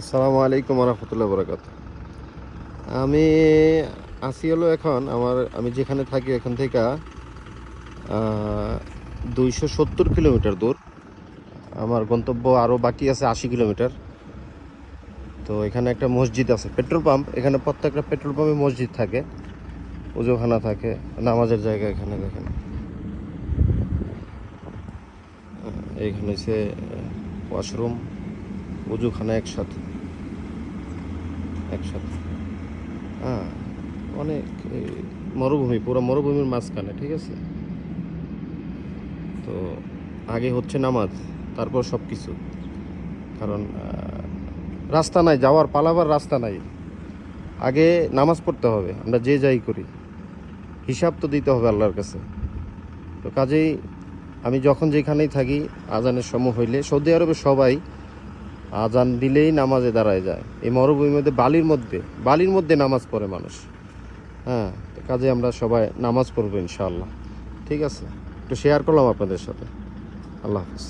আসসালামু আলাইকুম রহমতুল্লাহ বরকাত। আমি আসি হলো এখন আমি যেখানে থাকি এখান থেকে 270 কিলোমিটার দূর। আমার গন্তব্য আরও বাকি আছে 80 কিলোমিটার। তো এখানে একটা মসজিদ আছে, পেট্রোল পাম্প। এখানে প্রত্যেকটা পেট্রোল পাম্পে মসজিদ থাকে, ওজুখানা থাকে, নামাজের জায়গা। এখানে দেখেন, এইখানে হচ্ছে ওয়াশরুম, ওজুখানা একসাথে একসাথে। হ্যাঁ, অনেক মরুভূমি, পুরো মরুভূমির মাঝখানে, ঠিক আছে। তো আগে হচ্ছে নামাজ, তারপর সব কিছু। কারণ রাস্তা নাই, যাওয়ার পালাবার রাস্তা নাই। আগে নামাজ পড়তে হবে, আমরা যে যাই করি হিসাব তো দিতে হবে আল্লাহর কাছে। তো কাজেই আমি যখন যেখানেই থাকি, আজানের সময় হইলে সৌদি আরবে সবাই আজান দিলেই নামাজে দাঁড়ায় যায়। এই মরুভূমির মধ্যে বালির মধ্যে নামাজ পড়ে মানুষ। হ্যাঁ, তো কাজে আমরা সবাই নামাজ পড়বো ইনশাআল্লাহ। ঠিক আছে, একটু শেয়ার করলাম আপনাদের সাথে। আল্লাহ হাফিজ।